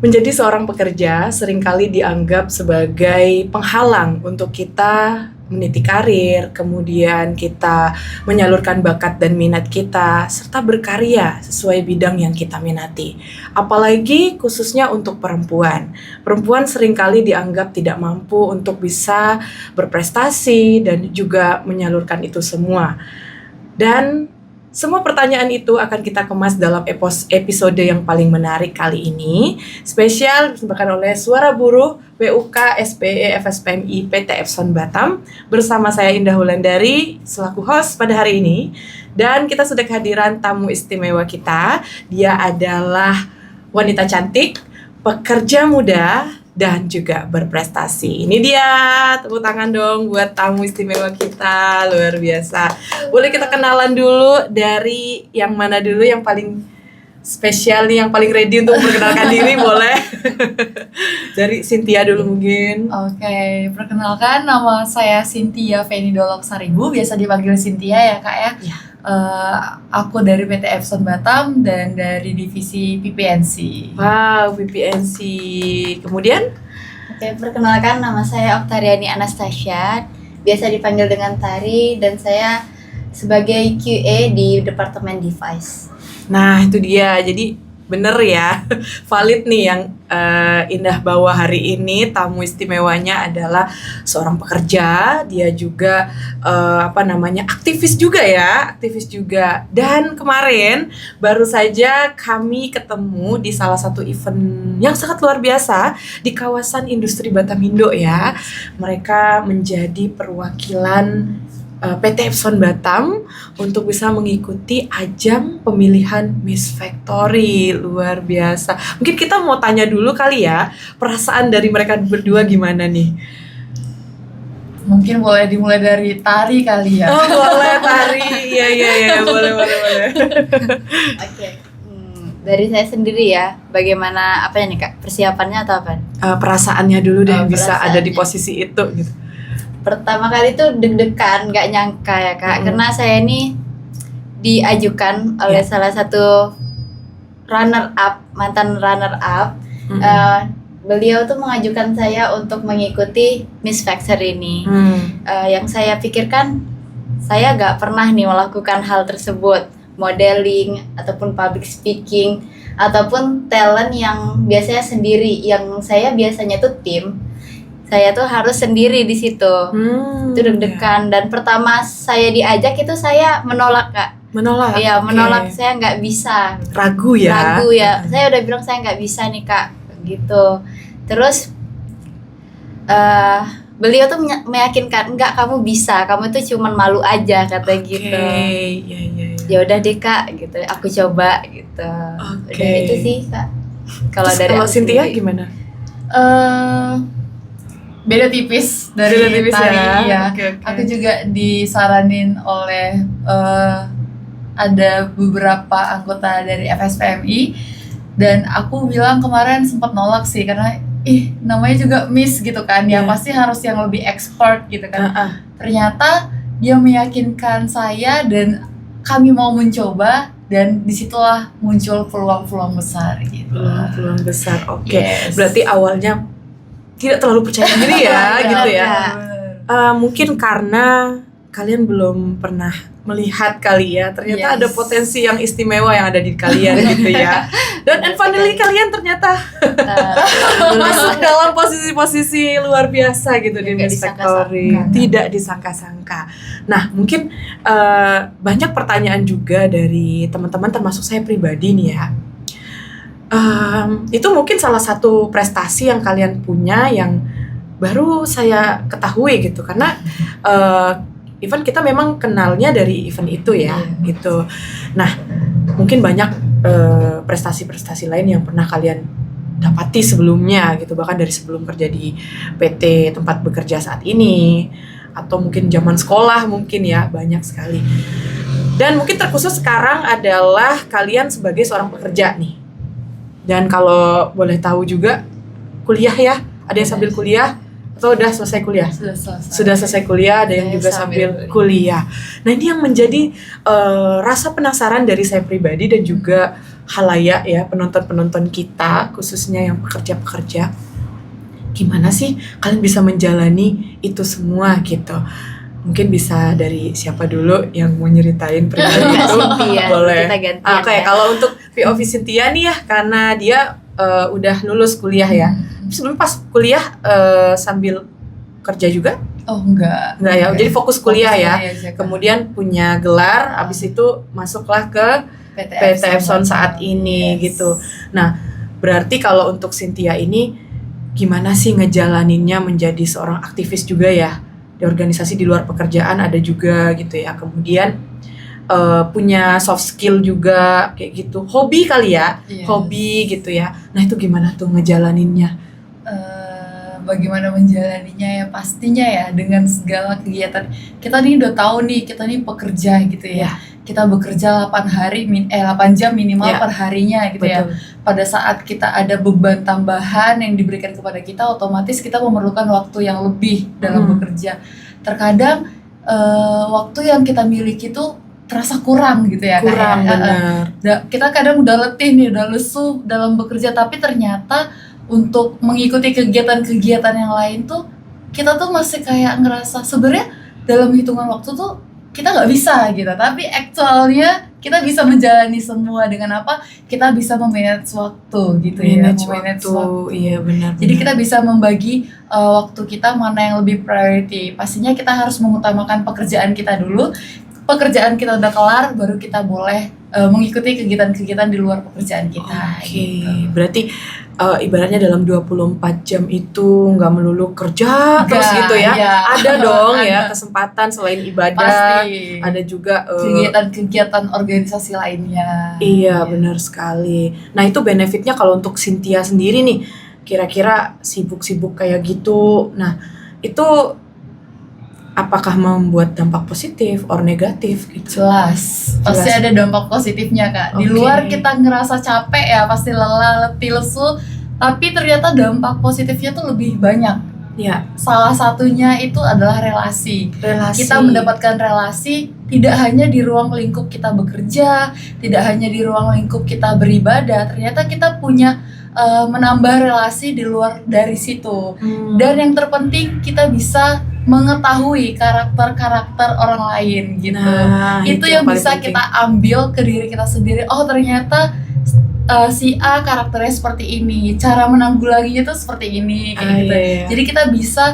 Menjadi seorang pekerja seringkali dianggap sebagai penghalang untuk kita meniti karir, kemudian kita menyalurkan bakat dan minat kita, serta berkarya sesuai bidang yang kita minati. Apalagi khususnya untuk perempuan. Perempuan seringkali dianggap tidak mampu untuk bisa berprestasi dan juga menyalurkan itu semua. Dan semua pertanyaan itu akan kita kemas dalam episode yang paling menarik kali ini. Spesial dipersembahkan oleh Suara Buruh PUK SPE FSPMI PT Epson Batam. Bersama saya Indah Wulandari selaku host pada hari ini. Dan kita sudah kehadiran tamu istimewa kita. Dia adalah wanita cantik, pekerja muda, dan juga berprestasi. Ini dia, tepuk tangan dong buat tamu istimewa kita, luar biasa. Boleh kita kenalan dulu dari yang mana dulu, yang paling spesial nih, yang paling ready untuk memperkenalkan diri, boleh? Dari Cynthia dulu mungkin. Oke, perkenalkan nama saya Cynthia Feni Dolok Saribu, biasa dipanggil Cynthia ya Kak ya. Ya. Aku dari PT Epson Batam dan dari divisi PPNC. Wow, PPNC. Kemudian? Oke, perkenalkan nama saya Oktariani Anastasia, biasa dipanggil dengan Tari, dan saya sebagai QA di Departemen Device. Nah, itu dia. Jadi bener ya, valid nih yang Indah bawa hari ini. Tamu istimewanya adalah seorang pekerja, dia juga aktivis juga ya, aktivis juga. Dan kemarin baru saja kami ketemu di salah satu event yang sangat luar biasa di kawasan industri Batamindo ya. Mereka menjadi perwakilan PT Epson Batam untuk bisa mengikuti ajang pemilihan Miss Factory. Luar biasa. Mungkin kita mau tanya dulu kali ya, perasaan dari mereka berdua gimana nih? Mungkin boleh dimulai dari Tari kali ya. Oh boleh, Tari. Iya, boleh. Oke, dari saya sendiri ya, bagaimana nih Kak, persiapannya atau apa? Perasaannya dulu deh, bisa ada di perasaannya. posisi itu gitu. Pertama kali itu deg-degan, nggak nyangka ya Kak, karena saya ini diajukan oleh salah satu mantan runner up. Beliau tuh mengajukan saya untuk mengikuti Miss Factory ini. Yang saya pikirkan, saya nggak pernah nih melakukan hal tersebut, modeling ataupun public speaking ataupun talent yang biasanya sendiri. Yang saya biasanya tuh tim, saya tuh harus sendiri di situ. Itu deg-degan. Dan pertama saya diajak itu saya menolak Kak. Menolak? Iya, Oke. menolak, saya nggak bisa. Ragu ya? Ragu ya. Saya udah bilang saya nggak bisa nih Kak, gitu. Terus beliau tuh meyakinkan, enggak, kamu bisa, kamu tuh cuman malu aja, kata gitu. Iya. Ya udah deh Kak, gitu. Aku coba gitu. Oke. Udah itu sih Kak. Kalau Terus dari kalau aku Cynthia sendiri. gimana? Beda tipis dari Beda tipis Tari ya. ya. Oke. Aku juga disaranin oleh ada beberapa anggota dari FSPMI, dan aku bilang kemarin sempat nolak sih karena namanya juga Miss gitu kan, ya Iya. pasti harus yang lebih expert gitu kan. Ternyata Ternyata dia meyakinkan saya dan kami mau mencoba, dan disitulah muncul peluang-peluang besar gitu. peluang besar. Oke. Yes. Berarti awalnya tidak terlalu percaya diri ya, Iya, gitu ya. iya. Mungkin karena kalian belum pernah melihat kali ya, ternyata Yes. ada potensi yang istimewa yang ada di kalian gitu ya. Dan finally kalian ternyata masuk dalam posisi-posisi luar biasa gitu di Nggak Miss Factory. disangka-sangka. Tidak disangka-sangka. Nah, mungkin banyak pertanyaan juga dari teman-teman, termasuk saya pribadi nih ya. Itu mungkin salah satu prestasi yang kalian punya yang baru saya ketahui gitu, karena event kita memang kenalnya dari event itu ya, gitu. Nah, mungkin banyak prestasi-prestasi lain yang pernah kalian dapati sebelumnya gitu, bahkan dari sebelum kerja di PT tempat bekerja saat ini, atau mungkin zaman sekolah mungkin ya, banyak sekali. Dan mungkin terkhusus sekarang adalah kalian sebagai seorang pekerja nih. Dan kalau boleh tahu juga, kuliah ya? Ada yang sambil kuliah? Atau udah selesai kuliah? Sudah selesai kuliah, ada yang Saya juga sambil kuliah. Nah, ini yang menjadi rasa penasaran dari saya pribadi dan juga halayak ya, penonton-penonton kita, khususnya yang pekerja-pekerja, gimana sih kalian bisa menjalani itu semua gitu. Mungkin bisa dari siapa dulu yang mau nyeritain perihal itu? Cynthia, Boleh. kita gantian Oke, ya. kalau untuk POV Cynthia nih ya, karena dia udah lulus kuliah ya. Sebelum pas kuliah sambil kerja juga? Oh enggak. Enggak ya, jadi fokus kuliah ya. aja, Kak. Kemudian punya gelar, abis itu masuklah ke PT Epson saat ini Yes. gitu. Nah, berarti kalau untuk Cynthia ini gimana sih ngejalaninnya menjadi seorang aktivis juga ya? Di organisasi di luar pekerjaan ada juga gitu ya. Kemudian punya soft skill juga kayak gitu. Hobi kali ya? Yes. Hobi gitu ya. Nah, itu gimana tuh ngejalaninnya? Bagaimana menjalaninya ya pastinya ya dengan segala kegiatan kita nih udah tahu nih kita nih pekerja gitu ya. Ya. Kita bekerja 8 jam minimal Ya. per harinya gitu ya. Betul. Pada saat kita ada beban tambahan yang diberikan kepada kita, otomatis kita memerlukan waktu yang lebih dalam bekerja. Terkadang waktu yang kita miliki itu terasa kurang gitu ya. Kurang, kayak, benar. kita kadang udah letih nih, udah lesu dalam bekerja, tapi ternyata untuk mengikuti kegiatan-kegiatan yang lain tuh kita tuh masih kayak ngerasa sebenarnya dalam hitungan waktu tuh kita nggak bisa gitu, tapi actualnya kita bisa menjalani semua dengan apa? Kita bisa memanage waktu gitu Manage ya, memanage waktu. Iya, benar. Jadi kita bisa membagi waktu kita mana yang lebih priority. Pastinya kita harus mengutamakan pekerjaan kita dulu. Pekerjaan kita udah kelar, baru kita boleh mengikuti kegiatan-kegiatan di luar pekerjaan kita. Oke, Gitu. berarti ibaratnya dalam 24 jam itu nggak melulu kerja terus Nggak, gitu ya. iya. Ada dong ya Ada. kesempatan selain ibadah. Pasti. Ada juga Kegiatan-kegiatan organisasi lainnya. iya, benar sekali. Nah, itu benefitnya kalau untuk Cynthia sendiri nih, kira-kira sibuk-sibuk kayak gitu. Nah, itu apakah membuat dampak positif or negatif gitu? Jelas, pasti Jelas. ada dampak positifnya Kak. Di Oke. luar kita ngerasa capek ya, pasti lelah, letih, lesu, tapi ternyata dampak positifnya tuh lebih banyak. Ya, Salah satunya itu adalah relasi. relasi. Kita mendapatkan relasi tidak hanya di ruang lingkup kita bekerja, tidak hanya di ruang lingkup kita beribadah, ternyata kita punya menambah relasi di luar dari situ. Dan yang terpenting kita bisa mengetahui karakter-karakter orang lain gitu. Nah, itu yang paling bisa penting. kita ambil ke diri kita sendiri. Oh ternyata si A karakternya seperti ini, cara menanggulanginya tuh seperti ini kayak gitu. Iya. Jadi kita bisa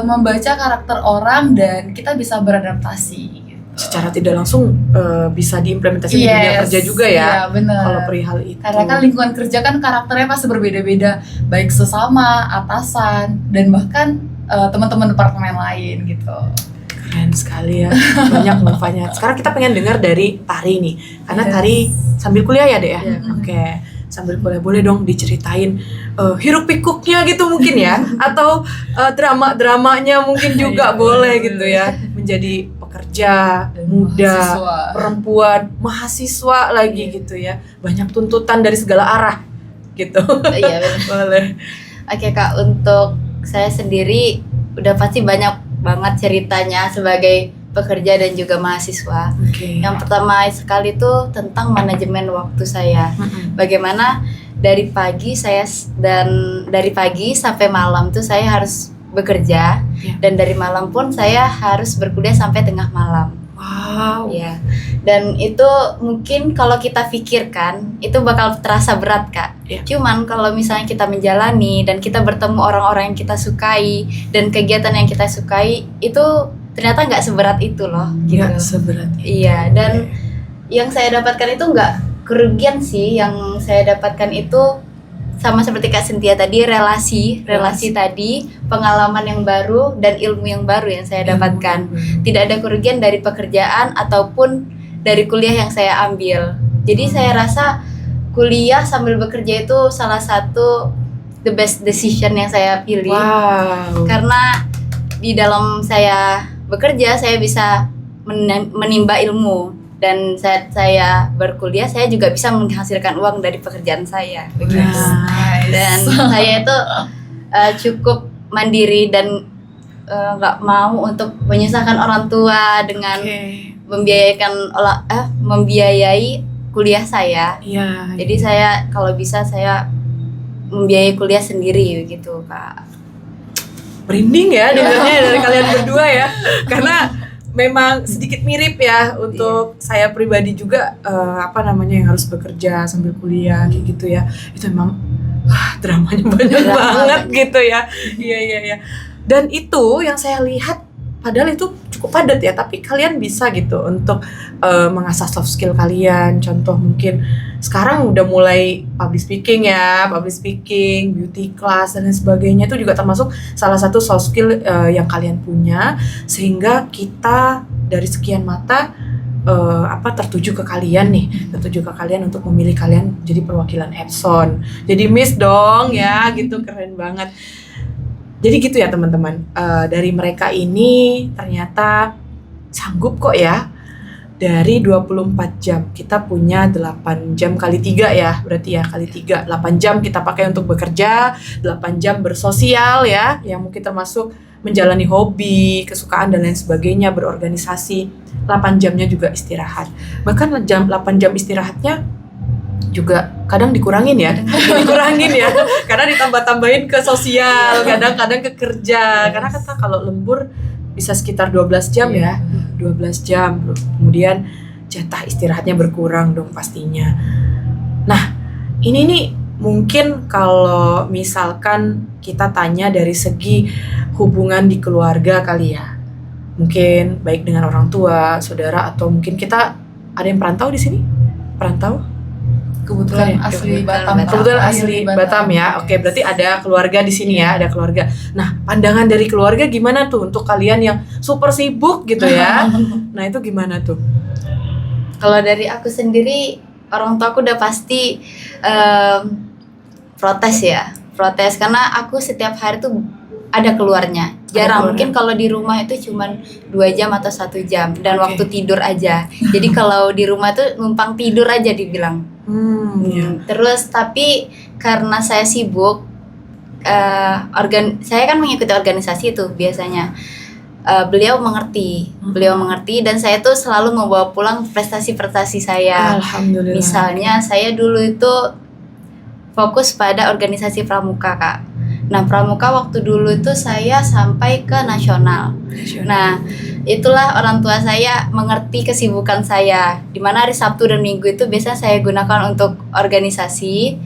membaca karakter orang dan kita bisa beradaptasi gitu. Secara tidak langsung bisa diimplementasikan di dunia kerja juga ya. Iya benar. Kalau perihal itu. Karena kan lingkungan kerja kan karakternya pasti berbeda-beda, baik sesama, atasan, dan bahkan teman-teman departemen lain gitu. Keren sekali ya, banyak manfaatnya. Sekarang kita pengen dengar dari Tari nih, karena Yes. Tari sambil kuliah ya, Dek ya. Iya. Oke, sambil kuliah boleh dong diceritain hiruk pikuknya gitu mungkin ya, atau drama-dramanya mungkin juga Iya, boleh boleh. gitu ya, menjadi pekerja Dan muda, mahasiswa. perempuan, mahasiswa lagi gitu ya, banyak tuntutan dari segala arah gitu. Iya benar. Boleh. Oke Kak, untuk saya sendiri udah pasti banyak banget ceritanya sebagai pekerja dan juga mahasiswa. Oke. Yang pertama sekali tuh tentang manajemen waktu saya. Bagaimana dari pagi dari pagi sampai malam tuh saya harus bekerja, Ya. dan dari malam pun saya harus berkuliah sampai tengah malam. Wow. Ya. Dan itu mungkin kalau kita pikirkan itu bakal terasa berat Kak. Ya. Cuman kalau misalnya kita menjalani dan kita bertemu orang-orang yang kita sukai dan kegiatan yang kita sukai, itu ternyata nggak seberat itu loh. Gitu. Nggak seberat itu. Iya, dan yang saya dapatkan itu nggak kerugian sih. Yang saya dapatkan itu sama seperti Kak Cynthia tadi, relasi tadi, pengalaman yang baru dan ilmu yang baru yang saya dapatkan. Tidak ada kerugian dari pekerjaan ataupun dari kuliah yang saya ambil. Jadi saya rasa kuliah sambil bekerja itu salah satu the best decision yang saya pilih. Wow. Karena di dalam saya bekerja saya bisa menimba ilmu, dan saat saya berkuliah saya juga bisa menghasilkan uang dari pekerjaan saya. Begitu. Nice. Dan saya itu cukup mandiri dan nggak mau untuk menyusahkan orang tua dengan Oke. membiayai kuliah saya. Iya. Jadi saya kalau bisa saya membiayai kuliah sendiri gitu, Kak. Merinding ya dengarnya dari kalian berdua ya, karena memang sedikit mirip ya untuk saya pribadi juga yang harus bekerja sambil kuliah kayak gitu ya. Itu emang dramanya banyak banget gitu ya. Iya. Dan itu yang saya lihat, padahal itu cukup padat ya, tapi kalian bisa gitu untuk mengasah soft skill kalian. Contoh mungkin sekarang udah mulai public speaking, beauty class dan lain sebagainya, itu juga termasuk salah satu soft skill yang kalian punya, sehingga kita dari sekian mata tertuju ke kalian untuk memilih kalian jadi perwakilan Epson. Jadi Miss dong ya, gitu, keren banget. Jadi gitu ya teman-teman, dari mereka ini ternyata sanggup kok ya. Dari 24 jam kita punya 8 jam kali 3 ya, berarti ya kali 3, 8 jam kita pakai untuk bekerja, 8 jam bersosial ya, yang mungkin termasuk menjalani hobi, kesukaan dan lain sebagainya, berorganisasi. 8 jamnya juga istirahat. Bahkan 8 jam istirahatnya juga kadang dikurangin ya, karena ditambah-tambahin ke sosial, kadang-kadang ke kerja, karena kata kalau lembur bisa sekitar 12 jam ya, 12 jam, kemudian jatah istirahatnya berkurang dong pastinya. Nah, ini nih mungkin kalau misalkan kita tanya dari segi hubungan di keluarga kali ya, mungkin baik dengan orang tua, saudara, atau mungkin kita ada yang perantau di sini, perantau? Kebetulan asli Batam. Kebetulan asli Batam ya. Oke, berarti ada keluarga di sini ya, ada keluarga. Nah, pandangan dari keluarga gimana tuh untuk kalian yang super sibuk gitu ya? Nah, itu gimana tuh? Kalau dari aku sendiri, orang tua aku udah pasti protes karena aku setiap hari tuh ada keluarnya. Jarang, mungkin kalau di rumah itu cuman 2 jam atau 1 jam dan waktu tidur aja. Jadi kalau di rumah tuh numpang tidur aja dibilang. Terus tapi karena saya sibuk, saya kan mengikuti organisasi itu biasanya. Beliau mengerti dan saya tuh selalu membawa pulang prestasi-prestasi saya. Alhamdulillah. Misalnya saya dulu itu fokus pada organisasi pramuka, Kak. Nah, pramuka waktu dulu itu saya sampai ke nasional. Nah, itulah orang tua saya mengerti kesibukan saya. Di mana hari Sabtu dan Minggu itu biasanya saya gunakan untuk organisasi.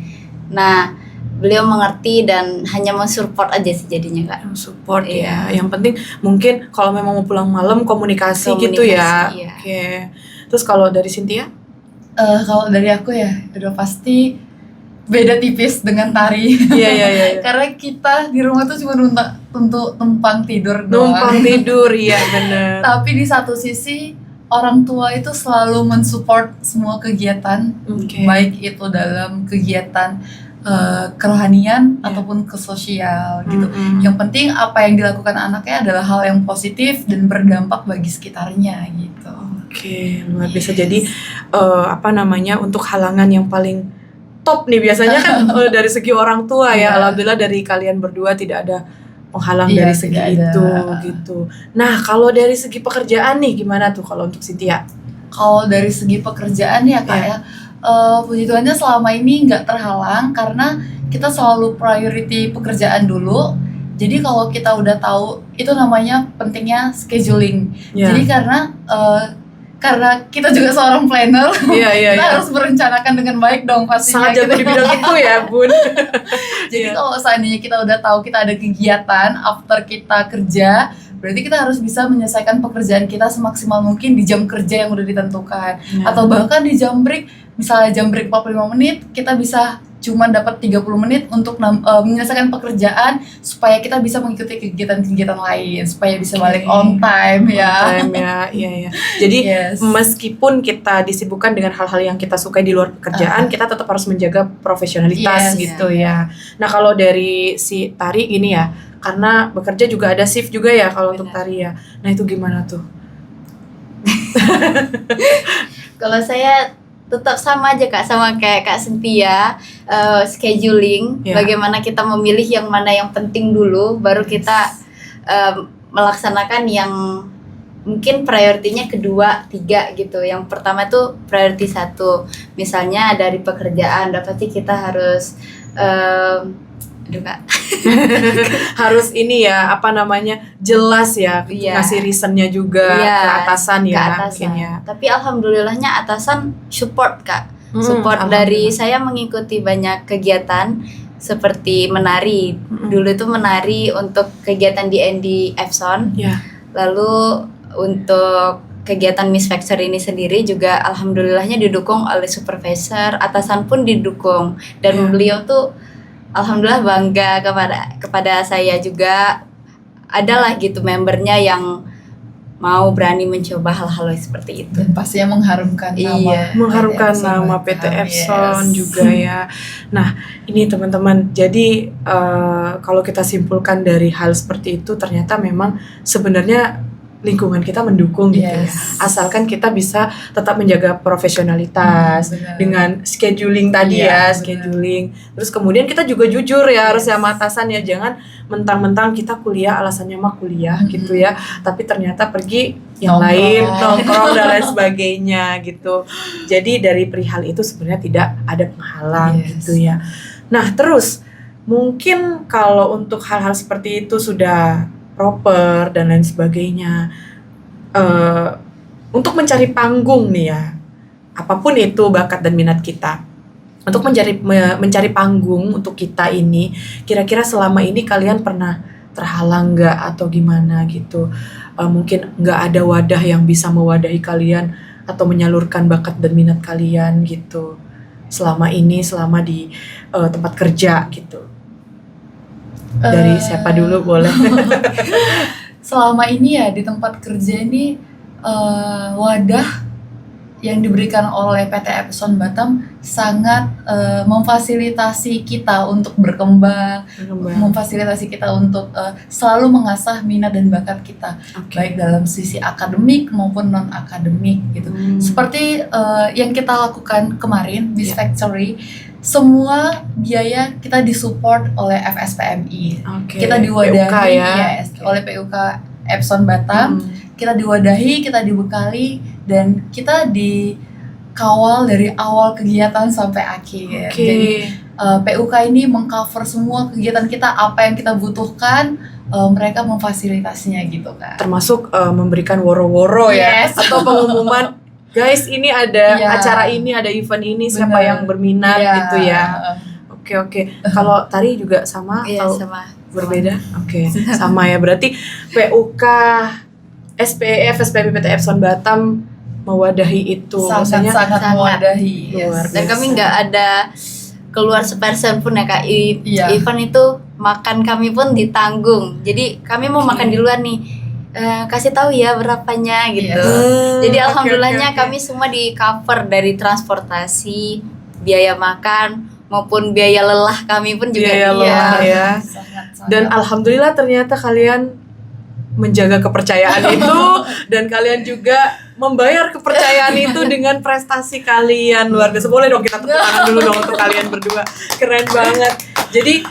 Nah, beliau mengerti dan hanya mensupport aja sih jadinya, Kak. Support ya. Yang penting mungkin kalau memang mau pulang malam komunikasi gitu ya. Iya. Oke. Terus kalau dari Cynthia? Kalau dari aku ya udah pasti beda tipis dengan tari. Iya. Karena kita di rumah tuh cuma untuk numpang tidur doang. Numpang tidur, iya benar. Tapi di satu sisi orang tua itu selalu mensupport semua kegiatan, baik itu dalam kegiatan kerohanian ataupun ke sosial gitu. Yang penting apa yang dilakukan anaknya adalah hal yang positif dan berdampak bagi sekitarnya gitu. Oke, luar biasa. Jadi untuk halangan yang paling top nih biasanya kan dari segi orang tua ya. Alhamdulillah dari kalian berdua tidak ada penghalang dari segi itu gitu. Nah, kalau dari segi pekerjaan nih gimana tuh kalau untuk Cynthia? Kalau dari segi pekerjaan ya Kak ya, puji Tuhannya selama ini nggak terhalang karena kita selalu priority pekerjaan dulu. Jadi kalau kita udah tahu, itu namanya pentingnya scheduling. Jadi karena kita juga seorang planner, kita harus merencanakan dengan baik dong pastinya. Sangat jago di bidang itu ya, Bun. Jadi kalau seandainya kita udah tahu kita ada kegiatan after kita kerja, berarti kita harus bisa menyelesaikan pekerjaan kita semaksimal mungkin di jam kerja yang udah ditentukan. Atau bahkan di jam break, misalnya jam break 45 menit, kita bisa cuma dapat 30 menit untuk menyelesaikan pekerjaan supaya kita bisa mengikuti kegiatan-kegiatan lain, supaya bisa balik on time ya. Iya. Jadi meskipun kita disibukkan dengan hal-hal yang kita sukai di luar pekerjaan, kita tetap harus menjaga profesionalitas gitu ya. Nah, kalau dari si Tari gini ya, karena bekerja juga ada shift juga ya kalau untuk Tari ya. Nah, itu gimana tuh? Kalau saya tetap sama aja Kak, sama kayak Kak Cynthia, scheduling, bagaimana kita memilih yang mana yang penting dulu, baru kita melaksanakan yang mungkin prioritinya kedua, tiga gitu. Yang pertama tuh priority 1. Misalnya dari pekerjaan, udah pasti kita harus aduh Kak. Harus ini ya, apa namanya, jelas ya, Iya. ngasih reasonnya juga Iya, ke atasan ke ya, atasan. mungkin ya. Tapi alhamdulillahnya atasan support Kak. Support Alhamdulillah. dari saya mengikuti banyak kegiatan seperti menari. Dulu itu menari untuk kegiatan di ND Epson. Ya. Lalu untuk kegiatan Miss Factor ini sendiri juga alhamdulillahnya didukung oleh supervisor, atasan pun didukung, dan Ya. beliau tuh alhamdulillah bangga kepada saya juga. Adalah gitu membernya yang mau berani mencoba hal-hal seperti itu. Dan pastinya mengharumkan nama Iya. Mengharumkan PT nama Epson PT Batam. Epson Yes. juga ya. Nah, ini teman-teman, jadi kalau kita simpulkan dari hal seperti itu, ternyata memang sebenarnya lingkungan kita mendukung gitu ya. Yes. Asalkan kita bisa tetap menjaga profesionalitas Benar. dengan scheduling tadi Iya, ya, benar. scheduling. Terus kemudian kita juga jujur ya, harus Yes. sama atasan ya, jangan mentang-mentang kita kuliah alasannya mah kuliah gitu ya, tapi ternyata pergi yang Nongkrong. lain, nongkrong dan lain sebagainya gitu. Jadi dari perihal itu sebenarnya tidak ada penghalang Yes. gitu ya. Nah, terus mungkin kalau untuk hal-hal seperti itu sudah proper dan lain sebagainya, untuk mencari panggung nih ya, apapun itu bakat dan minat kita, untuk mencari panggung untuk kita ini, kira-kira selama ini kalian pernah terhalang nggak atau gimana gitu? Mungkin nggak ada wadah yang bisa mewadahi kalian atau menyalurkan bakat dan minat kalian gitu selama ini, selama di tempat kerja gitu. Dari siapa dulu boleh? Selama ini ya di tempat kerja ini wadah yang diberikan oleh PT Epson Batam sangat memfasilitasi kita untuk berkembang, memfasilitasi kita untuk selalu mengasah minat dan bakat kita, baik dalam sisi akademik maupun non akademik gitu. Seperti yang kita lakukan kemarin Miss Factory, semua biaya kita disupport oleh FSPMI. Kita diwadahi PUK ya. yes, oleh PUK Epson Batam. Kita diwadahi, kita dibekali, dan kita dikawal dari awal kegiatan sampai akhir. Jadi PUK ini mengcover semua kegiatan kita, apa yang kita butuhkan, mereka memfasilitasinya gitu kan. Termasuk memberikan woro-woro ya, Yes. atau pengumuman, guys ini ada Iya. acara ini, ada event ini, siapa Benar. yang berminat Iya. gitu ya. Oke. Kalau Tari juga sama Iya, atau sama. berbeda? Oke, sama ya. Berarti PUK, SPEF, SPMI PT Epson Batam mewadahi itu. Maksudnya Sangat mewadahi. luar Dan biasa. kami nggak ada keluar sepersen pun ya Kak. Iya. Event itu makan kami pun ditanggung. Jadi kami mau makan di luar nih, kasih tahu ya berapanya gitu. Yes. Jadi Oke, alhamdulillahnya oke. kami semua di cover dari transportasi, biaya makan maupun biaya lelah kami pun juga Biaya iya. lelah ya. Sangat. Dan alhamdulillah ternyata kalian menjaga kepercayaan itu dan kalian juga membayar kepercayaan itu dengan prestasi kalian. Luar biasa. Boleh dong kita tepuk tangan dulu dong untuk kalian berdua. Keren banget. Jadi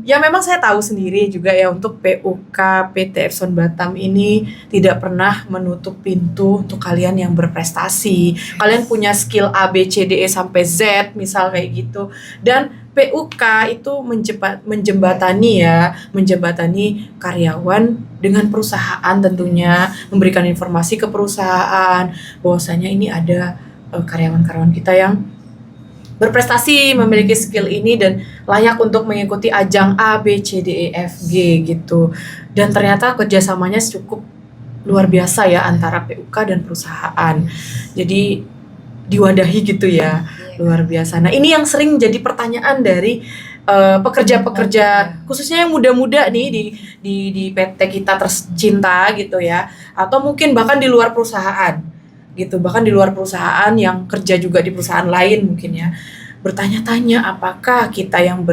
ya memang saya tahu sendiri juga ya, untuk PUK PT Epson Batam ini tidak pernah menutup pintu untuk kalian yang berprestasi. Kalian punya skill A, B, C, D, E sampai Z misal kayak gitu. Dan PUK itu menjembatani karyawan dengan perusahaan, tentunya memberikan informasi ke perusahaan bahwasanya ini ada karyawan-karyawan kita yang berprestasi, memiliki skill ini dan layak untuk mengikuti ajang A, B, C, D, E, F, G gitu. Dan ternyata kerjasamanya cukup luar biasa ya antara PUK dan perusahaan. Jadi diwadahi gitu ya, luar biasa. Nah ini yang sering jadi pertanyaan dari pekerja-pekerja, khususnya yang muda-muda nih di PT kita tercinta gitu ya, atau mungkin bahkan di luar perusahaan gitu, bahkan di luar perusahaan yang kerja juga di perusahaan lain mungkin ya, bertanya-tanya apakah kita yang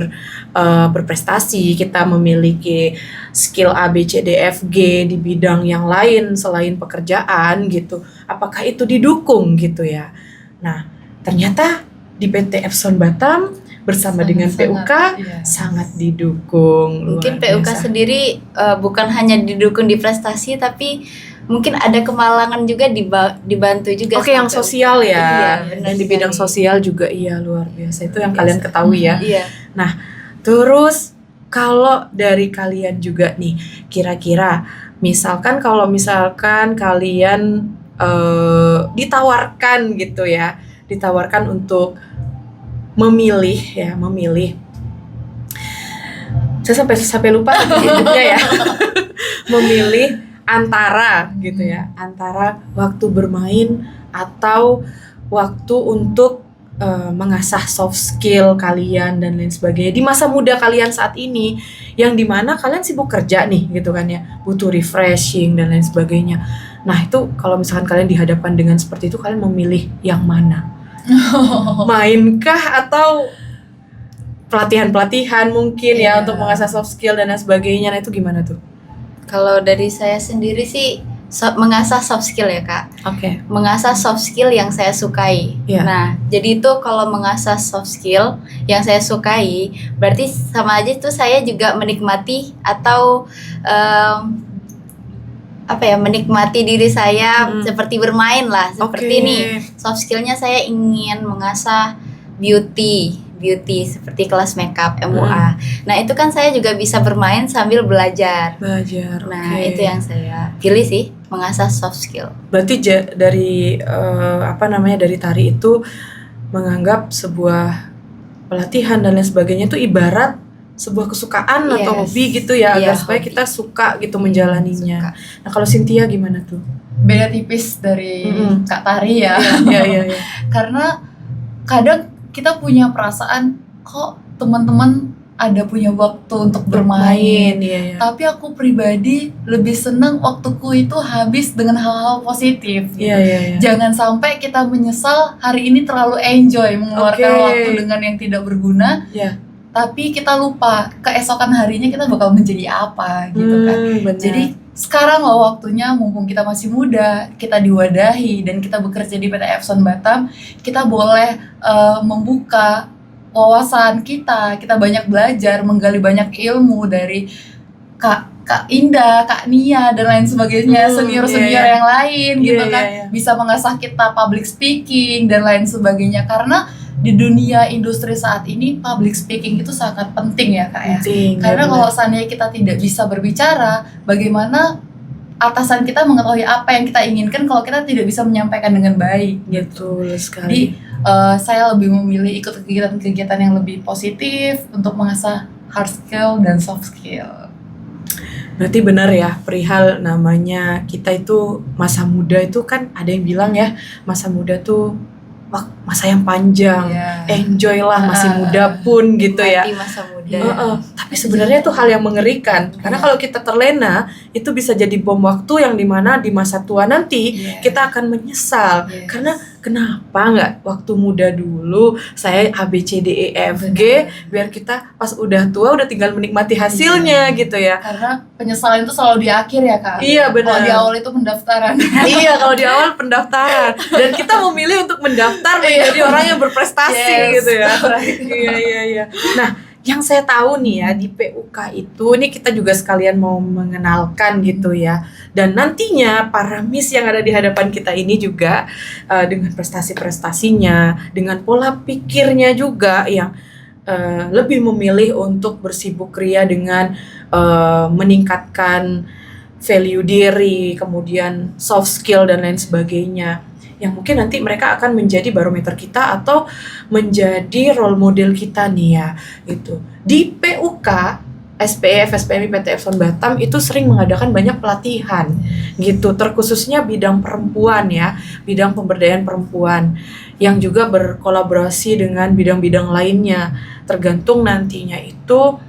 berprestasi, kita memiliki skill A, B, C, D, F, G di bidang yang lain selain pekerjaan gitu, apakah itu didukung gitu ya. Nah ternyata di PT Epson Batam bersama dengan PUK sangat didukung. Mungkin luar PUK biasa. sendiri bukan hanya didukung di prestasi, tapi mungkin ada kemalangan juga dibantu juga. Oke, yang sosial ya. Iya, benar Yang di bidang sekali. sosial juga iya luar biasa. Itu yang Biasa. kalian ketahui ya. Iya. Terus kalau dari kalian juga nih, kira-kira misalkan kalian ditawarkan gitu ya, ditawarkan untuk memilih. Saya sampai lupa intinya ya. Memilih antara gitu ya, antara waktu bermain atau waktu untuk mengasah soft skill kalian dan lain sebagainya di masa muda kalian saat ini, yang dimana kalian sibuk kerja nih gitu kan ya, butuh refreshing dan lain sebagainya. Nah itu kalau misalkan kalian dihadapkan dengan seperti itu, kalian memilih yang mana? Mainkah atau pelatihan mungkin ya Iya. untuk mengasah soft skill dan lain sebagainya? Nah itu gimana tuh? Kalau dari saya sendiri sih mengasah soft skill ya Kak. Oke. Mengasah soft skill yang saya sukai. Iya. Nah, jadi itu kalau mengasah soft skill yang saya sukai, berarti sama aja itu saya juga menikmati atau menikmati diri saya seperti bermain lah. Seperti nih, soft skillnya saya ingin mengasah beauty seperti kelas makeup MUA. Nah, itu kan saya juga bisa bermain sambil belajar. Nah, oke. itu yang saya pilih sih, mengasah soft skill. Berarti dari dari tari itu menganggap sebuah pelatihan dan lain sebagainya itu ibarat sebuah kesukaan atau Yes. hobi gitu ya, agar Iya, supaya hobi. kita suka gitu menjalaninya. Suka. Nah kalau Cynthia gimana tuh? Beda tipis dari Kak Tari ya. Iya. Karena kadang kita punya perasaan kok teman-teman ada punya waktu untuk bermain. Iya. Tapi aku pribadi lebih senang waktuku itu habis dengan hal-hal positif gitu. Iya. Jangan sampai kita menyesal hari ini terlalu enjoy mengeluarkan Oke. waktu dengan yang tidak berguna. Iya. Tapi kita lupa keesokan harinya kita bakal menjadi apa gitu kan. Benar. Jadi sekarang loh waktunya, mumpung kita masih muda, kita diwadahi dan kita bekerja di PT Epson Batam, kita boleh membuka wawasan kita banyak belajar, menggali banyak ilmu dari Kak Indah, Kak Nia dan lain sebagainya, senior-senior iya. yang lain gitu Iya, kan, iya. bisa mengasah kita public speaking dan lain sebagainya, karena di dunia industri saat ini public speaking itu sangat penting ya Kak ya. Penting, Karena benar. kalau seandainya kita tidak bisa berbicara, bagaimana atasan kita mengetahui apa yang kita inginkan kalau kita tidak bisa menyampaikan dengan baik gitu. Betul Jadi sekali. saya lebih memilih ikut kegiatan-kegiatan yang lebih positif untuk mengasah hard skill dan soft skill. Berarti benar ya, perihal namanya kita itu masa muda itu kan ada yang bilang ya, masa muda tuh masa yang panjang. Iya. Enjoy lah masih muda pun gitu ya. Mati masa muda. Tapi sebenarnya itu hal yang mengerikan, karena kalau kita terlena itu bisa jadi bom waktu yang dimana di masa tua nanti Iya. kita akan menyesal. Yes. Karena kenapa nggak waktu muda dulu saya A B C D E F G, biar kita pas udah tua udah tinggal menikmati hasilnya gitu ya. Karena penyesalan itu selalu di akhir ya Kak. Iya, benar. Kalau di awal itu pendaftaran. Iya, kalau di awal pendaftaran dan kita memilih untuk mendaftar menjadi orang yang berprestasi Yes. gitu ya. Right. Iya. Nah, yang saya tahu nih ya di PUK itu, ini kita juga sekalian mau mengenalkan gitu ya. Dan nantinya para Miss yang ada di hadapan kita ini juga dengan prestasi-prestasinya, dengan pola pikirnya juga yang lebih memilih untuk bersibuk ria dengan meningkatkan value diri, kemudian soft skill dan lain sebagainya. Yang mungkin nanti mereka akan menjadi barometer kita atau menjadi role model kita nih ya gitu. Di PUK, SPF, SPMI, PT Epson Batam itu sering mengadakan banyak pelatihan gitu, terkhususnya bidang perempuan ya, bidang pemberdayaan perempuan yang juga berkolaborasi dengan bidang-bidang lainnya, tergantung nantinya itu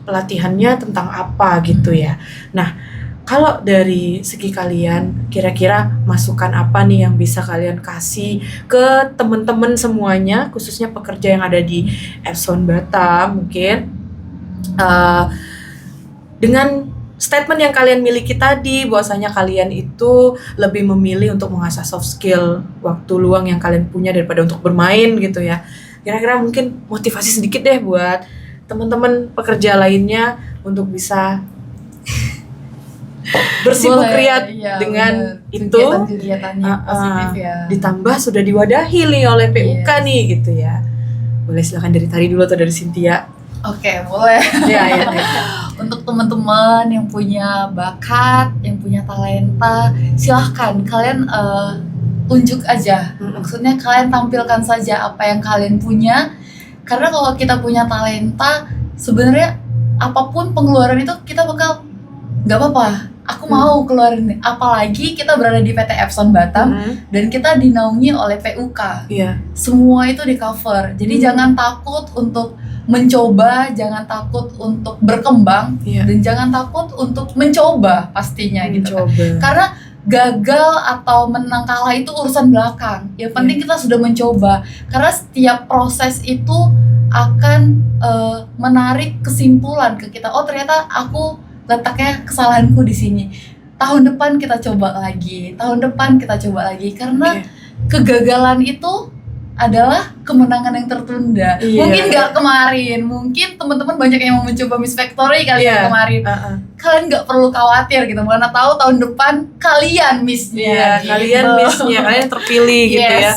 pelatihannya tentang apa gitu ya. Nah, kalau dari segi kalian, kira-kira masukan apa nih yang bisa kalian kasih ke teman-teman semuanya, khususnya pekerja yang ada di Epson Batam mungkin, dengan statement yang kalian miliki tadi, bahwasanya kalian itu lebih memilih untuk mengasah soft skill waktu luang yang kalian punya daripada untuk bermain gitu ya. Kira-kira mungkin motivasi sedikit deh buat teman-teman pekerja lainnya untuk bisa bersibuk Boleh, riat iya, dengan bener. itu, Kegiatan-kegiatannya positif ya. ditambah sudah diwadahi nih oleh PUK Yes. nih gitu ya. Boleh silakan dari Tari dulu atau dari Cynthia. Oke, boleh. Ya, ya. Untuk teman-teman yang punya bakat, yang punya talenta, silahkan kalian tunjuk aja. Maksudnya kalian tampilkan saja apa yang kalian punya. Karena kalau kita punya talenta, sebenarnya apapun pengeluaran itu kita bakal nggak apa-apa. Aku mau keluarin nih. Apalagi kita berada di PT Epson Batam dan kita dinaungi oleh PUK. Iya. Semua itu di cover. Jadi jangan takut untuk mencoba, jangan takut untuk berkembang, Iya. dan jangan takut untuk mencoba pastinya gitu kan. Mencoba. Karena gagal atau menang kalah itu urusan belakang. Yang penting kita sudah mencoba. Karena setiap proses itu akan menarik kesimpulan ke kita. Oh, ternyata aku letaknya kesalahanku di sini. Tahun depan kita coba lagi. Tahun depan kita coba lagi. Karena kegagalan itu adalah kemenangan yang tertunda. Iya. Mungkin nggak kemarin, mungkin teman-teman banyak yang mau mencoba Miss Factory kali ya kemarin. Kalian nggak perlu khawatir gitu, mana tahu tahun depan kalian Miss-nya. Iya, kalian Miss-nya, kalian terpilih gitu ya.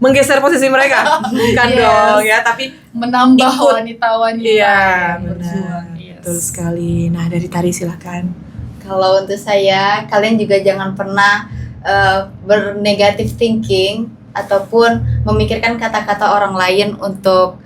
Menggeser posisi mereka, bukan dong ya, tapi menambah ikut. wanita-wanita Iya, yang berjuang. betul sekali. Nah, dari Tari silakan. Kalau untuk saya, kalian juga jangan pernah bernegative thinking ataupun memikirkan kata-kata orang lain untuk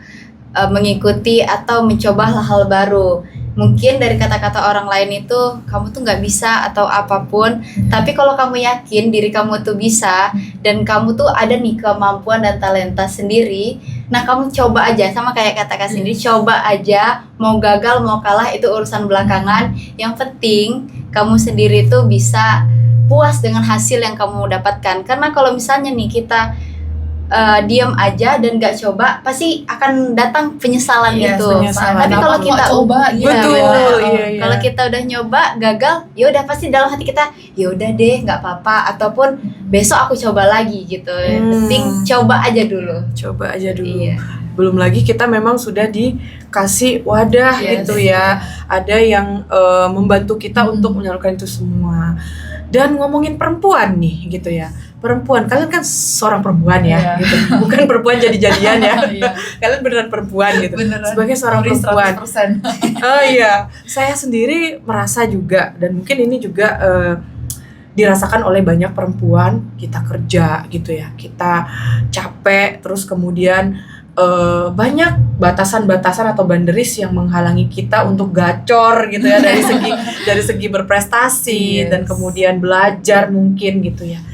mengikuti atau mencoba hal-hal baru. Mungkin dari kata-kata orang lain itu kamu tuh nggak bisa atau apapun, tapi kalau kamu yakin diri kamu tuh bisa dan kamu tuh ada nih kemampuan dan talenta sendiri, nah kamu coba aja, sama kayak kata Kak Cindy, coba aja, mau gagal mau kalah itu urusan belakangan. Yang penting kamu sendiri tuh bisa puas dengan hasil yang kamu dapatkan. Karena kalau misalnya nih kita diam aja dan gak coba, pasti akan datang penyesalan gitu. Penyesalan. Tapi kalau kita coba, kalau kita udah nyoba gagal, ya udah pasti dalam hati kita, ya udah deh, nggak apa-apa, ataupun besok aku coba lagi gitu. Penting coba aja dulu. Coba aja dulu. Iya. Belum lagi kita memang sudah dikasih wadah gitu ya. Ada yang membantu kita untuk menyalurkan itu semua. Dan ngomongin perempuan nih gitu ya. Perempuan, kalian kan seorang perempuan ya, gitu. Bukan perempuan jadi-jadian ya. Kalian beneran perempuan gitu. Beneran. Sebagai seorang perempuan. 100%. Oh iya, saya sendiri merasa juga, dan mungkin ini juga dirasakan oleh banyak perempuan. Kita kerja gitu ya, kita capek, terus kemudian banyak batasan-batasan atau boundaries yang menghalangi kita untuk gacor gitu ya, dari segi berprestasi dan kemudian belajar mungkin gitu ya.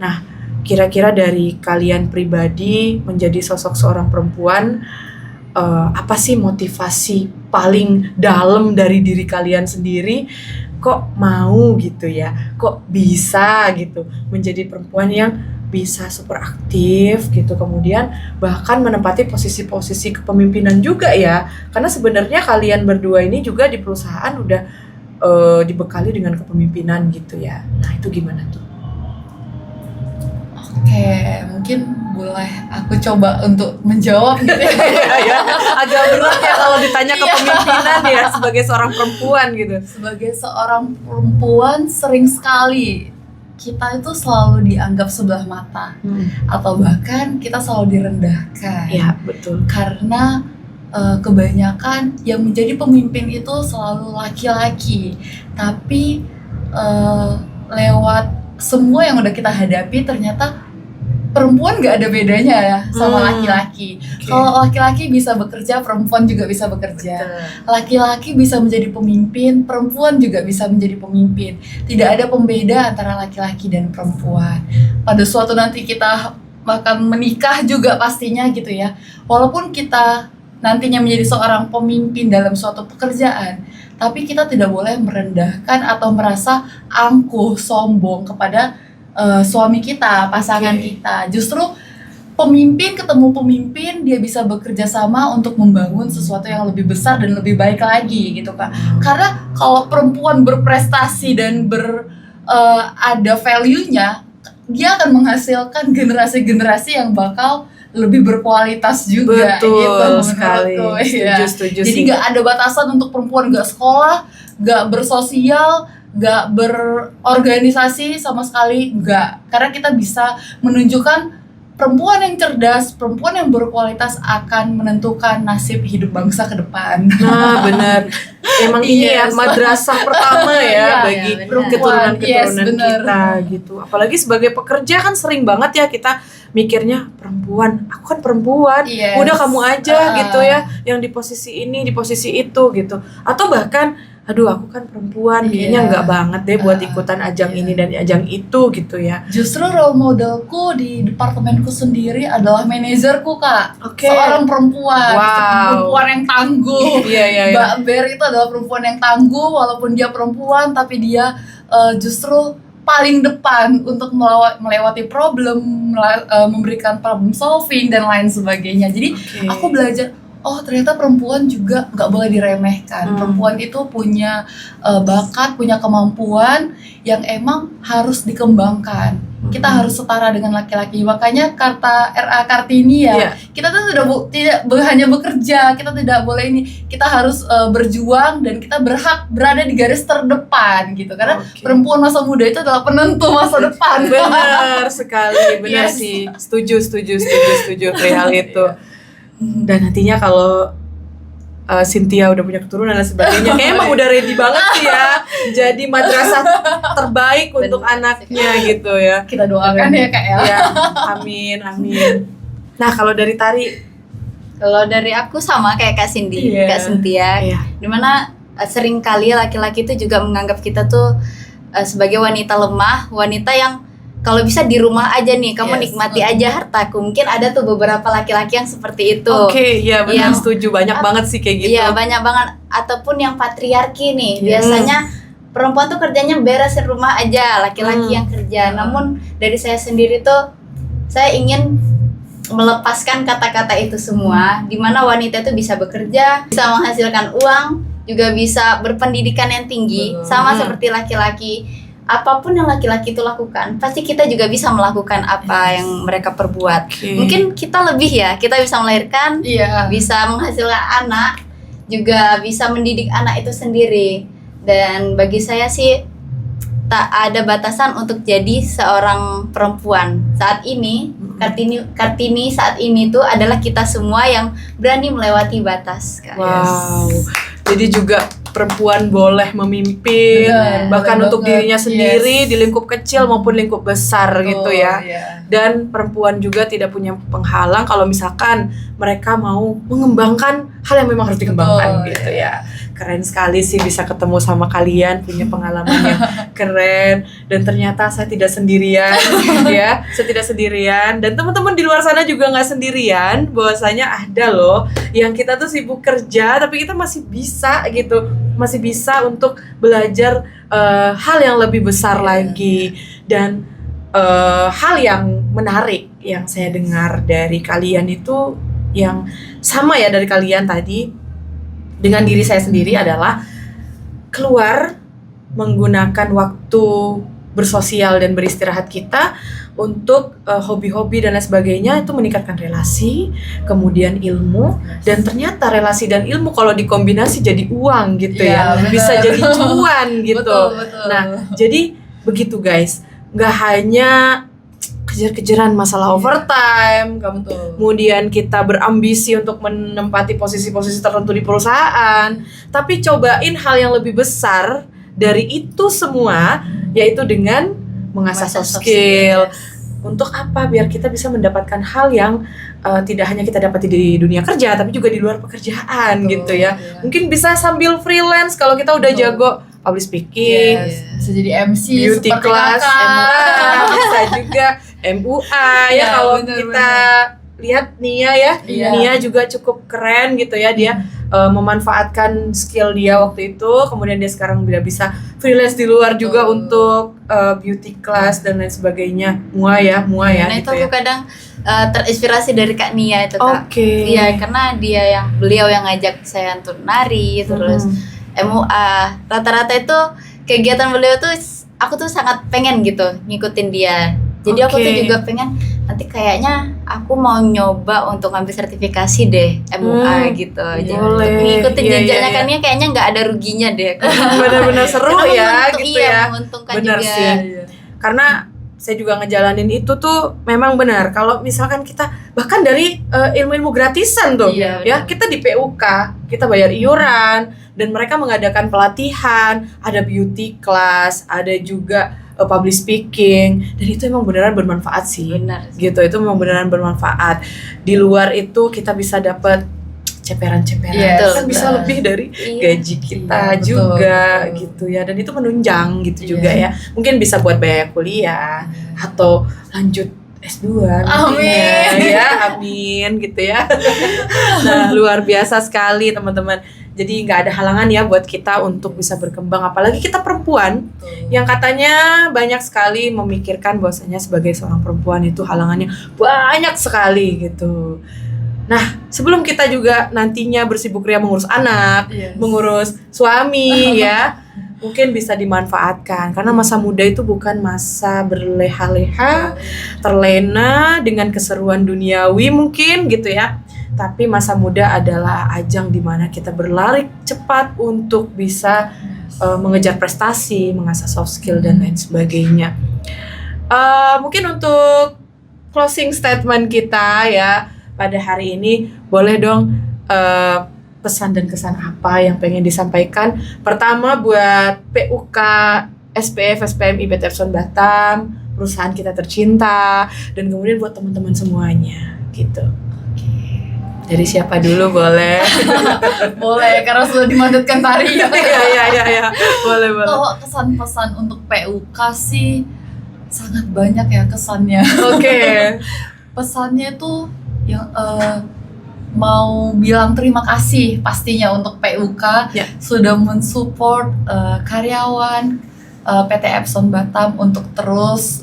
Nah, kira-kira dari kalian pribadi menjadi sosok seorang perempuan, apa sih motivasi paling dalam dari diri kalian sendiri? Kok mau gitu ya? Kok bisa gitu menjadi perempuan yang bisa super aktif gitu, kemudian bahkan menempati posisi-posisi kepemimpinan juga ya? Karena sebenarnya kalian berdua ini juga di perusahaan udah dibekali dengan kepemimpinan gitu ya. Nah, itu gimana tuh? Oke, mungkin boleh aku coba untuk menjawab gitu ya. Agak berat ya kalau ditanya kepemimpinan ya sebagai seorang perempuan gitu. Sebagai seorang perempuan sering sekali kita itu selalu dianggap sebelah mata, atau bahkan kita selalu direndahkan. Ya, betul. Karena kebanyakan yang menjadi pemimpin itu selalu laki-laki. Tapi lewat semua yang udah kita hadapi, ternyata perempuan gak ada bedanya ya sama laki-laki. Kalau laki-laki bisa bekerja, perempuan juga bisa bekerja. Laki-laki bisa menjadi pemimpin, perempuan juga bisa menjadi pemimpin. Tidak ada pembeda antara laki-laki dan perempuan. Pada suatu nanti kita akan menikah juga pastinya gitu ya. Walaupun kita nantinya menjadi seorang pemimpin dalam suatu pekerjaan, tapi kita tidak boleh merendahkan atau merasa angkuh, sombong kepada suami kita, pasangan kita. Justru pemimpin ketemu pemimpin, dia bisa bekerja sama untuk membangun sesuatu yang lebih besar dan lebih baik lagi gitu Kak. Karena kalau perempuan berprestasi dan ada value-nya, dia akan menghasilkan generasi-generasi yang bakal lebih berkualitas juga Betul gitu sekali. menurutku, ya. Setuju Jadi sih. nggak ada batasan untuk perempuan nggak sekolah, nggak bersosial, nggak berorganisasi sama sekali, nggak. Karena kita bisa menunjukkan perempuan yang cerdas, perempuan yang berkualitas akan menentukan nasib hidup bangsa ke depan. Nah, benar. Emang ini ya Yes. madrasah pertama ya Iya, bagi benar. keturunan-keturunan Yes, benar. kita gitu. Apalagi sebagai pekerja kan sering banget ya kita mikirnya perempuan, aku kan perempuan, Yes. udah kamu aja Uh-uh. gitu ya, yang di posisi ini, di posisi itu gitu. Atau bahkan, aduh aku kan perempuan, kayaknya Iya. nggak banget deh buat ikutan ajang Iya. ini dan ajang itu gitu ya. Justru role modelku di departemenku sendiri adalah manajerku, Kak. Oke. Seorang perempuan, Wow. perempuan yang tangguh. Iya, iya, iya. Mbak Ber itu adalah perempuan yang tangguh, walaupun dia perempuan, tapi dia justru paling depan untuk melewati problem, memberikan problem solving dan lain sebagainya. Jadi Oke. aku belajar, oh ternyata perempuan juga nggak boleh diremehkan. Perempuan itu punya bakat, punya kemampuan yang emang harus dikembangkan. Kita harus setara dengan laki-laki. Makanya kata R.A. Kartini ya, Iya. kita tuh tidak hanya bekerja, kita tidak boleh ini. Kita harus berjuang dan kita berhak berada di garis terdepan gitu. Karena Oke. perempuan masa muda itu adalah penentu masa depan. Benar sekali, benar Yes. sih. Setuju perihal itu. Dan nantinya kalau Cynthia udah punya keturunan dan sebagainya, kayaknya emang udah ready banget sih ya jadi madrasah terbaik untuk Benar. anaknya gitu ya. Kita doakan ya Kak ya. Ya, amin, amin. Nah, kalau dari Tari, Kalau dari aku sama kayak Kak Cindy, Iya. Kak Cynthia, Iya. dimana sering kali laki-laki itu juga menganggap kita tuh sebagai wanita lemah, wanita yang kalau bisa di rumah aja nih, kamu Yes. nikmati aja hartaku. Mungkin ada tuh beberapa laki-laki yang seperti itu. oke, ya benar, Yang- setuju, banyak banget sih kayak gitu. Iya, banyak banget. Ataupun yang patriarki nih, Yes. biasanya perempuan tuh kerjanya beresin rumah aja, laki-laki yang kerja. Namun dari saya sendiri tuh, saya ingin melepaskan kata-kata itu semua, di mana wanita itu bisa bekerja, bisa menghasilkan uang, juga bisa berpendidikan yang tinggi, Betul. sama seperti laki-laki. Apapun yang laki-laki itu lakukan, pasti kita juga bisa melakukan apa yang mereka perbuat. Oke. Mungkin kita lebih ya, kita bisa melahirkan, Iya. bisa menghasilkan anak, juga bisa mendidik anak itu sendiri. Dan bagi saya sih tak ada batasan untuk jadi seorang perempuan. Saat ini Kartini saat ini tuh adalah kita semua yang berani melewati batas, Kak. Wow. Jadi juga perempuan boleh memimpin, Benar, bahkan boleh untuk banget. dirinya sendiri Yes. di lingkup kecil maupun lingkup besar gitu ya. Iya. Dan perempuan juga tidak punya penghalang kalau misalkan mereka mau mengembangkan hal yang memang harus dikembangkan Betul, gitu ya. Keren sekali sih bisa ketemu sama kalian, punya pengalaman yang keren, dan ternyata saya tidak sendirian ya, saya tidak sendirian, dan teman-teman di luar sana juga nggak sendirian, bahwasanya ada loh yang kita tuh sibuk kerja tapi kita masih bisa gitu, masih bisa untuk belajar hal yang lebih besar lagi. Dan hal yang menarik yang saya dengar dari kalian itu yang sama ya dari kalian tadi dengan diri saya sendiri adalah keluar menggunakan waktu bersosial dan beristirahat kita untuk hobi-hobi dan lain sebagainya, itu meningkatkan relasi, kemudian ilmu, dan ternyata relasi dan ilmu kalau dikombinasi jadi uang gitu ya, Iya, benar. bisa jadi cuan gitu. Betul. Nah, jadi begitu guys, nggak hanya kejar-kejaran masalah overtime, kemudian kita berambisi untuk menempati posisi-posisi tertentu di perusahaan, tapi cobain hal yang lebih besar dari itu semua, yaitu dengan mengasah soft skill. Untuk apa? Biar kita bisa mendapatkan hal yang tidak hanya kita dapati di dunia kerja, tapi juga di luar pekerjaan gitu ya. Mungkin bisa sambil freelance kalau kita udah Betul. jago public speaking, Bisa jadi MC beauty seperti class, Kakak. MUA, bisa juga MUA ya Iya, kalau bener, kita lihat Nia ya, Iya. Nia juga cukup keren gitu ya, dia memanfaatkan skill dia waktu itu, kemudian dia sekarang udah bisa freelance di luar juga Betul. untuk beauty class dan lain sebagainya, mua ya Nah itu gitu aku ya. kadang terinspirasi dari Kak Nia itu, Kak. Oke. Iya, karena beliau yang ngajak saya untuk nari, terus MUA. Rata-rata itu kegiatan beliau tuh aku tuh sangat pengen gitu ngikutin dia. Jadi aku tuh Oke. juga pengen nanti kayaknya aku mau nyoba untuk ngambil sertifikasi deh MUA gitu. Jadi boleh. untuk mengikuti Iya, jenjangnya iya, kan ya kayaknya nggak ada ruginya deh. Benar-benar seru Karena ya menguntung- gitu iya, ya. menguntungkan Benar juga. sih. Karena saya juga ngejalanin itu tuh memang benar. Kalau misalkan kita bahkan dari ilmu-ilmu gratisan tuh, Iya, ya benar. kita di PUK kita bayar iuran dan mereka mengadakan pelatihan, ada beauty class, ada juga public speaking, dan itu emang beneran bermanfaat sih. Benar. Gitu, itu memang beneran bermanfaat. Di luar itu kita bisa dapat ceperan-ceperan, Yes, kan bisa benar. lebih dari Iya. gaji kita Iya, betul, juga betul. gitu ya, dan itu menunjang gitu Iya. juga ya, mungkin bisa buat biaya kuliah atau lanjut S2 nantinya, Amin. ya amin gitu ya. Nah, luar biasa sekali teman-teman, jadi nggak ada halangan ya buat kita untuk bisa berkembang, apalagi kita perempuan yang katanya banyak sekali memikirkan bahwasanya sebagai seorang perempuan itu halangannya banyak sekali gitu. Nah, sebelum kita juga nantinya bersibuk ria mengurus anak, Yes. mengurus suami ya, mungkin bisa dimanfaatkan karena masa muda itu bukan masa berleha-leha, terlena dengan keseruan duniawi mungkin gitu ya. Tapi masa muda adalah ajang di mana kita berlari cepat untuk bisa mengejar prestasi, mengasah soft skill dan lain sebagainya. Mungkin untuk closing statement kita ya pada hari ini, boleh dong pesan dan kesan apa yang pengen disampaikan. Pertama buat PUK SPF SPM IPT Epson Batam, perusahaan kita tercinta, dan kemudian buat teman-teman semuanya gitu. Dari siapa dulu boleh? Boleh, karena sudah dimandatkan Tari ya. Iya. Boleh. Kalau kesan-pesan untuk PUK sih sangat banyak ya kesannya. Oke. Pesannya tuh yang mau bilang terima kasih pastinya untuk PUK Ya. sudah mensupport karyawan PT Epson Batam untuk terus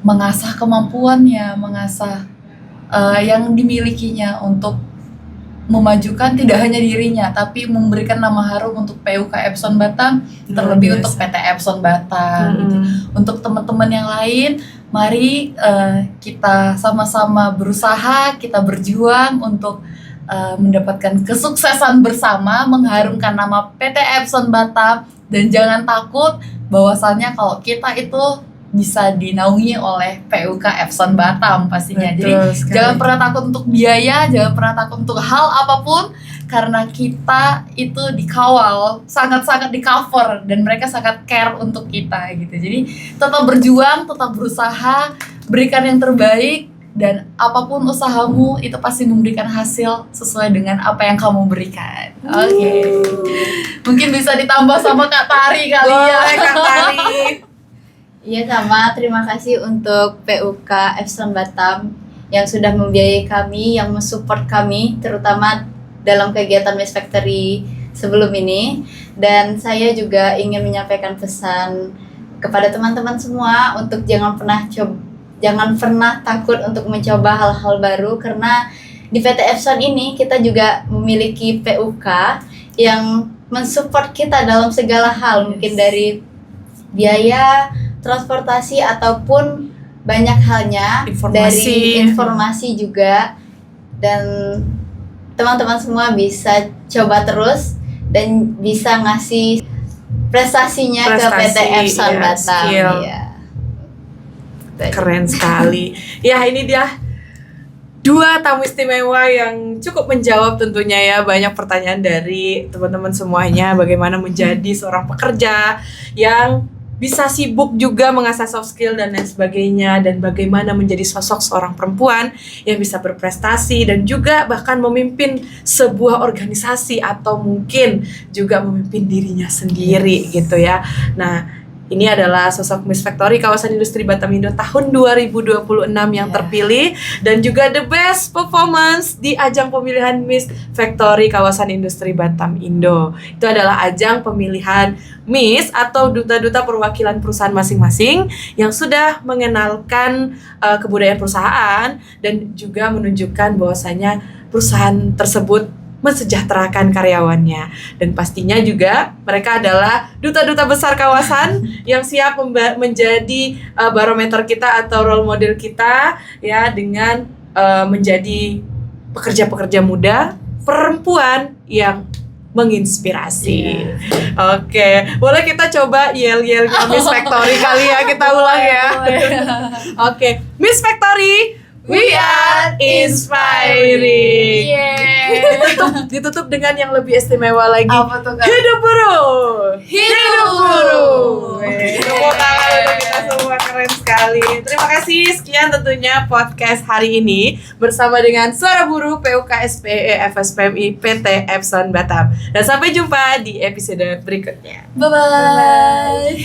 mengasah kemampuannya, mengasah yang dimilikinya untuk memajukan tidak hanya dirinya tapi memberikan nama harum untuk PUK Epson Batam, terlebih biasa. untuk PT Epson Batam. gitu. Untuk teman-teman yang lain, mari kita sama-sama berusaha, kita berjuang untuk mendapatkan kesuksesan bersama, mengharumkan nama PT Epson Batam, dan jangan takut bahwasannya kalau kita itu bisa dinaungi oleh PUK Epson Batam pastinya. Jadi jangan pernah takut untuk biaya, jangan pernah takut untuk hal apapun, karena kita itu dikawal, sangat-sangat di cover, dan mereka sangat care untuk kita gitu. Jadi tetap berjuang, tetap berusaha, berikan yang terbaik, dan apapun usahamu itu pasti memberikan hasil sesuai dengan apa yang kamu berikan. Oke. Mungkin bisa ditambah sama Kak Tari kali ya. Boleh Kak Tari. Iya sama, terima kasih untuk PUK Epson Batam yang sudah membiayai kami, yang mensupport kami, terutama dalam kegiatan Miss Factory sebelum ini. Dan saya juga ingin menyampaikan pesan kepada teman-teman semua untuk jangan pernah takut untuk mencoba hal-hal baru, karena di PT Epson ini kita juga memiliki PUK yang mensupport kita dalam segala hal, mungkin dari biaya, transportasi, ataupun banyak halnya, dari informasi juga. Dan teman-teman semua bisa coba terus dan bisa ngasih prestasinya ke PT Epson Batam. Ya. Keren sekali. Ya, ini dia dua tamu istimewa yang cukup menjawab tentunya ya banyak pertanyaan dari teman-teman semuanya, bagaimana menjadi seorang pekerja yang bisa sibuk juga mengasah soft skill dan lain sebagainya, dan bagaimana menjadi sosok seorang perempuan yang bisa berprestasi dan juga bahkan memimpin sebuah organisasi atau mungkin juga memimpin dirinya sendiri gitu ya. Nah, ini adalah sosok Miss Factory Kawasan Industri Batam Indo tahun 2026 yang terpilih, dan juga the best performance di ajang pemilihan Miss Factory Kawasan Industri Batam Indo. Itu adalah ajang pemilihan Miss atau duta-duta perwakilan perusahaan masing-masing yang sudah mengenalkan kebudayaan perusahaan dan juga menunjukkan bahwasanya perusahaan tersebut mensejahterakan karyawannya. Dan pastinya juga mereka adalah duta-duta besar kawasan yang siap menjadi barometer kita atau role model kita ya, dengan menjadi pekerja-pekerja muda perempuan yang menginspirasi. Oke, boleh kita coba yel-yelnya Miss Factory kali ya, kita ulang ya. Oke, Miss Factory, we are inspiring. Ditutup dengan yang lebih istimewa lagi. Apa tuh, Kak? Hidup buruh. Hidup buruh. Tepuk tangan untuk kita semua, keren sekali. Terima kasih, sekian tentunya podcast hari ini bersama dengan Suara Buruh PUK SPE FSPMI PT Epson Batam. Dan sampai jumpa di episode berikutnya. Bye-bye.